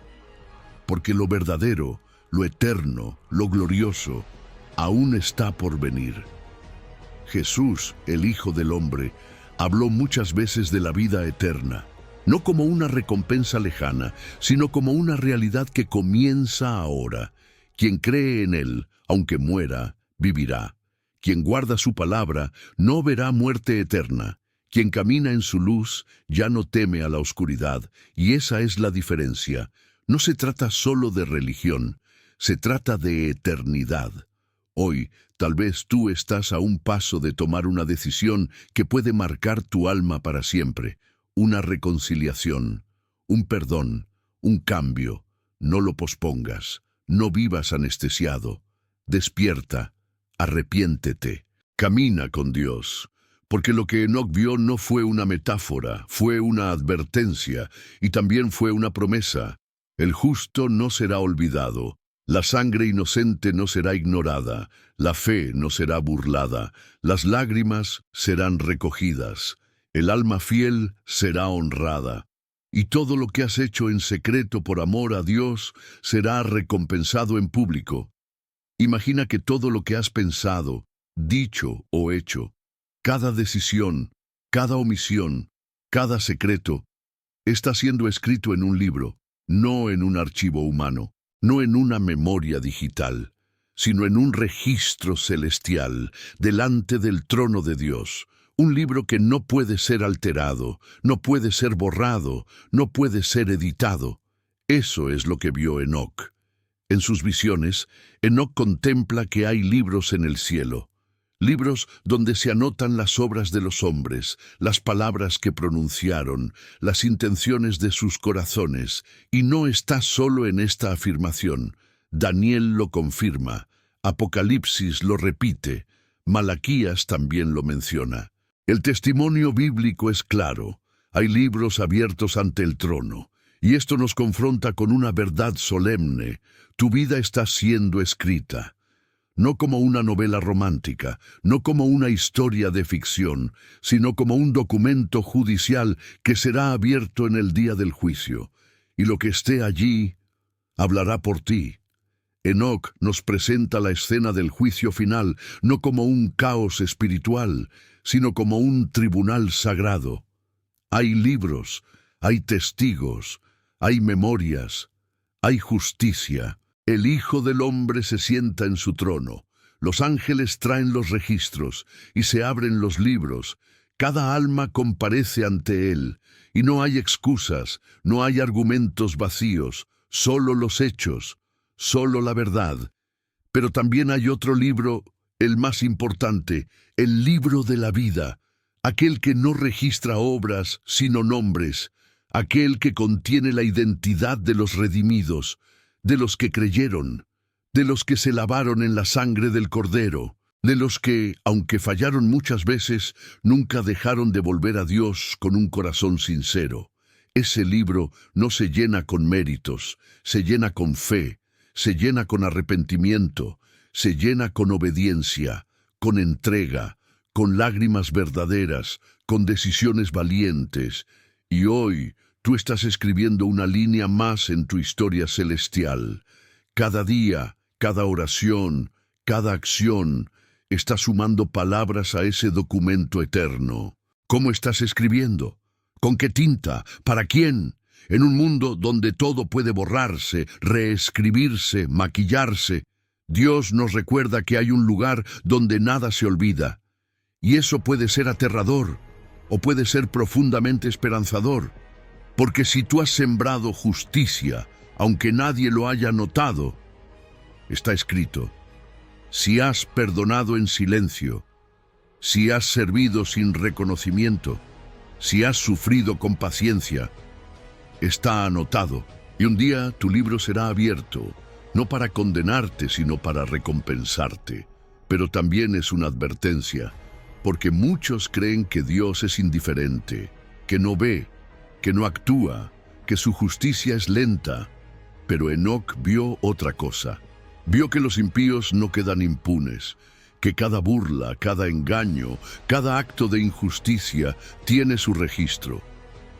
porque lo verdadero, lo eterno, lo glorioso, aún está por venir. Jesús, el Hijo del Hombre, habló muchas veces de la vida eterna, no como una recompensa lejana, sino como una realidad que comienza ahora. Quien cree en Él, aunque muera, vivirá. Quien guarda su palabra no verá muerte eterna. Quien camina en su luz ya no teme a la oscuridad, y esa es la diferencia. No se trata solo de religión, se trata de eternidad. Hoy, tal vez tú estás a un paso de tomar una decisión que puede marcar tu alma para siempre, una reconciliación, un perdón, un cambio. No lo pospongas, no vivas anestesiado. Despierta, arrepiéntete, camina con Dios, porque lo que Enoc vio no fue una metáfora, fue una advertencia y también fue una promesa. El justo no será olvidado, la sangre inocente no será ignorada, la fe no será burlada, las lágrimas serán recogidas, el alma fiel será honrada, y todo lo que has hecho en secreto por amor a Dios será recompensado en público. Imagina que todo lo que has pensado, dicho o hecho Cada decisión, cada omisión, cada secreto, está siendo escrito en un libro, no en un archivo humano, no en una memoria digital, sino en un registro celestial, delante del trono de Dios. Un libro que no puede ser alterado, no puede ser borrado, no puede ser editado. Eso es lo que vio Enoc. En sus visiones, Enoc contempla que hay libros en el cielo. Libros donde se anotan las obras de los hombres, las palabras que pronunciaron, las intenciones de sus corazones. Y no está solo en esta afirmación. Daniel lo confirma, Apocalipsis lo repite, Malaquías también lo menciona. El testimonio bíblico es claro. Hay libros abiertos ante el trono. Y esto nos confronta con una verdad solemne. Tu vida está siendo escrita. No como una novela romántica, no como una historia de ficción, sino como un documento judicial que será abierto en el día del juicio. Y lo que esté allí hablará por ti. Enoc nos presenta la escena del juicio final no como un caos espiritual, sino como un tribunal sagrado. Hay libros, hay testigos, hay memorias, hay justicia. El Hijo del Hombre se sienta en su trono. Los ángeles traen los registros y se abren los libros. Cada alma comparece ante él. Y no hay excusas, no hay argumentos vacíos, solo los hechos, solo la verdad. Pero también hay otro libro, el más importante, el libro de la vida, aquel que no registra obras, sino nombres, aquel que contiene la identidad de los redimidos, de los que creyeron, de los que se lavaron en la sangre del Cordero, de los que, aunque fallaron muchas veces, nunca dejaron de volver a Dios con un corazón sincero. Ese libro no se llena con méritos, se llena con fe, se llena con arrepentimiento, se llena con obediencia, con entrega, con lágrimas verdaderas, con decisiones valientes. Y hoy tú estás escribiendo una línea más en tu historia celestial. Cada día, cada oración, cada acción está sumando palabras a ese documento eterno. ¿Cómo estás escribiendo? ¿Con qué tinta? ¿Para quién? En un mundo donde todo puede borrarse, reescribirse, maquillarse, Dios nos recuerda que hay un lugar donde nada se olvida. Y eso puede ser aterrador, o puede ser profundamente esperanzador. Porque si tú has sembrado justicia, aunque nadie lo haya notado, está escrito. Si has perdonado en silencio, si has servido sin reconocimiento, si has sufrido con paciencia, está anotado. Y un día tu libro será abierto, no para condenarte, sino para recompensarte. Pero también es una advertencia, porque muchos creen que Dios es indiferente, que no ve, que no actúa, que su justicia es lenta. Pero Enoc vio otra cosa. Vio que los impíos no quedan impunes, que cada burla, cada engaño, cada acto de injusticia tiene su registro,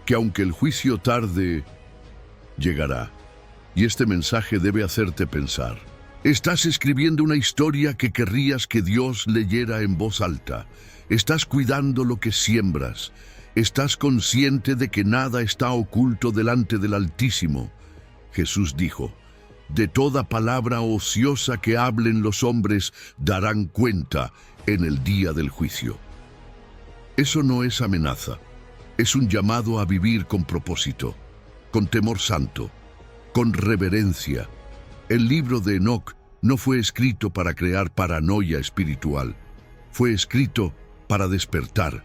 que aunque el juicio tarde, llegará. Y este mensaje debe hacerte pensar. Estás escribiendo una historia que querrías que Dios leyera en voz alta. Estás cuidando lo que siembras. Estás consciente de que nada está oculto delante del Altísimo. Jesús dijo, de toda palabra ociosa que hablen los hombres darán cuenta en el día del juicio. Eso no es amenaza, es un llamado a vivir con propósito, con temor santo, con reverencia. El libro de Enoc no fue escrito para crear paranoia espiritual, fue escrito para despertar,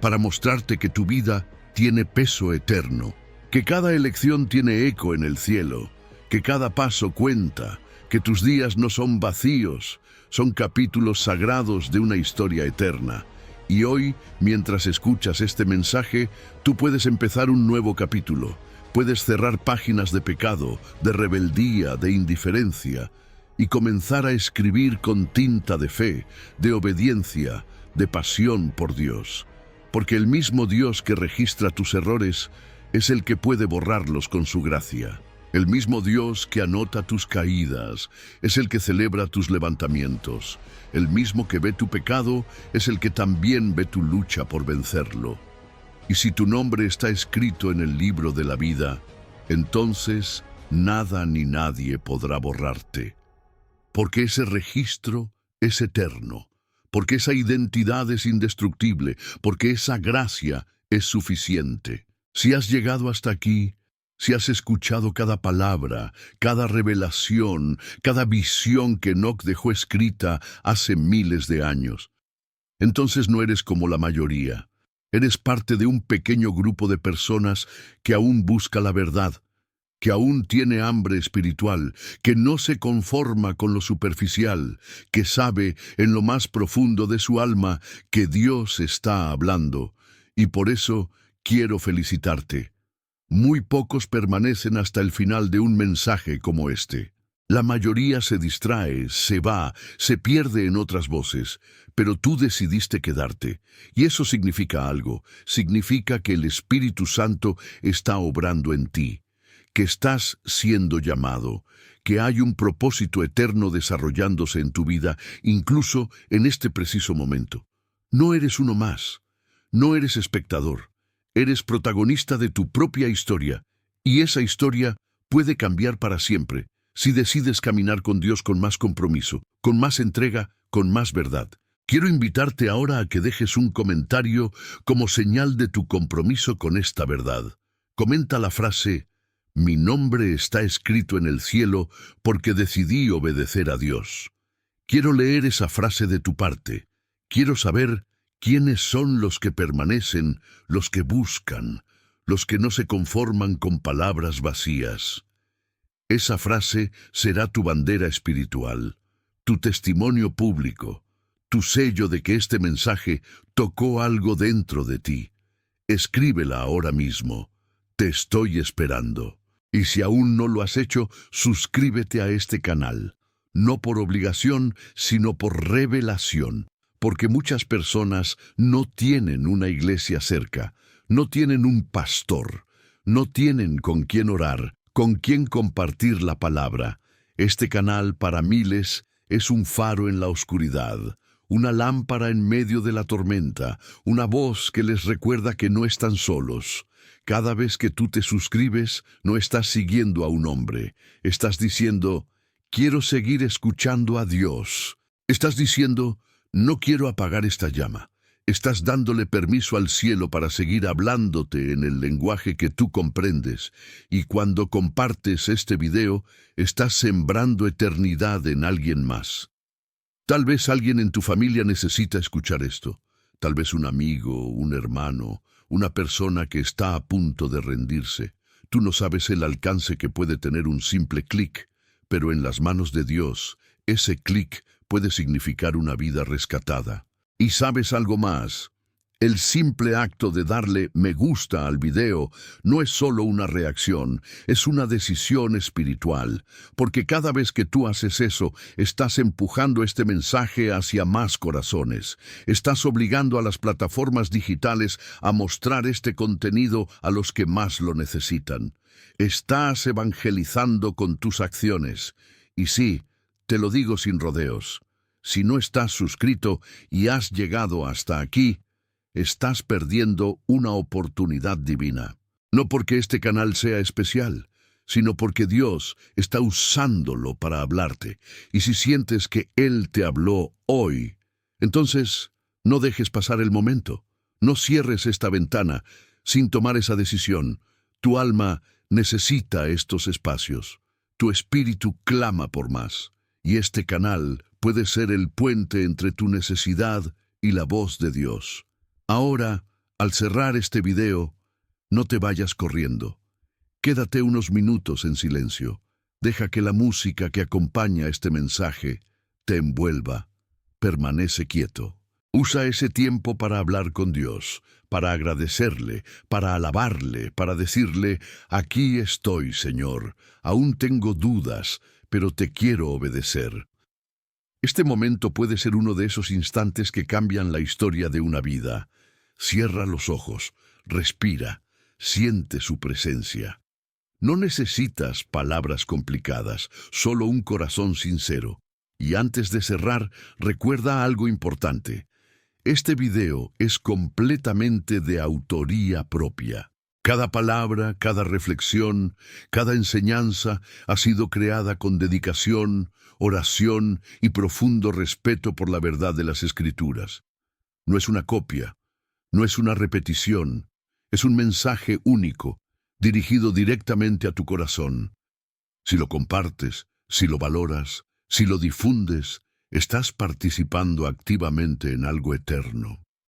para mostrarte que tu vida tiene peso eterno, que cada elección tiene eco en el cielo, que cada paso cuenta, que tus días no son vacíos, son capítulos sagrados de una historia eterna. Y hoy, mientras escuchas este mensaje, tú puedes empezar un nuevo capítulo. Puedes cerrar páginas de pecado, de rebeldía, de indiferencia, y comenzar a escribir con tinta de fe, de obediencia, de pasión por Dios. Porque el mismo Dios que registra tus errores es el que puede borrarlos con su gracia. El mismo Dios que anota tus caídas es el que celebra tus levantamientos. El mismo que ve tu pecado es el que también ve tu lucha por vencerlo. Y si tu nombre está escrito en el libro de la vida, entonces nada ni nadie podrá borrarte. Porque ese registro es eterno, porque esa identidad es indestructible, porque esa gracia es suficiente. Si has llegado hasta aquí, si has escuchado cada palabra, cada revelación, cada visión que Enoc dejó escrita hace miles de años, entonces no eres como la mayoría. Eres parte de un pequeño grupo de personas que aún busca la verdad, que aún tiene hambre espiritual, que no se conforma con lo superficial, que sabe en lo más profundo de su alma que Dios está hablando. Y por eso quiero felicitarte. Muy pocos permanecen hasta el final de un mensaje como este. La mayoría se distrae, se va, se pierde en otras voces, pero tú decidiste quedarte. Y eso significa algo. Significa que el Espíritu Santo está obrando en ti, que estás siendo llamado, que hay un propósito eterno desarrollándose en tu vida, incluso en este preciso momento. No eres uno más, no eres espectador. Eres protagonista de tu propia historia, y esa historia puede cambiar para siempre si decides caminar con Dios con más compromiso, con más entrega, con más verdad. Quiero invitarte ahora a que dejes un comentario como señal de tu compromiso con esta verdad. Comenta la frase: mi nombre está escrito en el cielo porque decidí obedecer a Dios. Quiero leer esa frase de tu parte. Quiero saber ¿quiénes son los que permanecen, los que buscan, los que no se conforman con palabras vacías? Esa frase será tu bandera espiritual, tu testimonio público, tu sello de que este mensaje tocó algo dentro de ti. Escríbela ahora mismo. Te estoy esperando. Y si aún no lo has hecho, suscríbete a este canal. No por obligación, sino por revelación. Porque muchas personas no tienen una iglesia cerca, no tienen un pastor, no tienen con quién orar, con quién compartir la palabra. Este canal para miles es un faro en la oscuridad, una lámpara en medio de la tormenta, una voz que les recuerda que no están solos. Cada vez que tú te suscribes, no estás siguiendo a un hombre, estás diciendo: quiero seguir escuchando a Dios. Estás diciendo: no quiero apagar esta llama. Estás dándole permiso al cielo para seguir hablándote en el lenguaje que tú comprendes. Y cuando compartes este video, estás sembrando eternidad en alguien más. Tal vez alguien en tu familia necesita escuchar esto. Tal vez un amigo, un hermano, una persona que está a punto de rendirse. Tú no sabes el alcance que puede tener un simple clic, pero en las manos de Dios, ese clic puede significar una vida rescatada. Y sabes algo más. El simple acto de darle me gusta al video no es solo una reacción, es una decisión espiritual, porque cada vez que tú haces eso, estás empujando este mensaje hacia más corazones. Estás obligando a las plataformas digitales a mostrar este contenido a los que más lo necesitan. Estás evangelizando con tus acciones. Y sí, te lo digo sin rodeos. Si no estás suscrito y has llegado hasta aquí, estás perdiendo una oportunidad divina. No porque este canal sea especial, sino porque Dios está usándolo para hablarte. Y si sientes que Él te habló hoy, entonces no dejes pasar el momento. No cierres esta ventana sin tomar esa decisión. Tu alma necesita estos espacios. Tu espíritu clama por más. Y este canal puede ser el puente entre tu necesidad y la voz de Dios. Ahora, al cerrar este video, no te vayas corriendo. Quédate unos minutos en silencio. Deja que la música que acompaña este mensaje te envuelva. Permanece quieto. Usa ese tiempo para hablar con Dios, para agradecerle, para alabarle, para decirle: aquí estoy, Señor. Aún tengo dudas, pero te quiero obedecer. Este momento puede ser uno de esos instantes que cambian la historia de una vida. Cierra los ojos, respira, siente su presencia. No necesitas palabras complicadas, solo un corazón sincero. Y antes de cerrar, recuerda algo importante. Este video es completamente de autoría propia. Cada palabra, cada reflexión, cada enseñanza ha sido creada con dedicación, oración y profundo respeto por la verdad de las Escrituras. No es una copia, no es una repetición, es un mensaje único, dirigido directamente a tu corazón. Si lo compartes, si lo valoras, si lo difundes, estás participando activamente en algo eterno.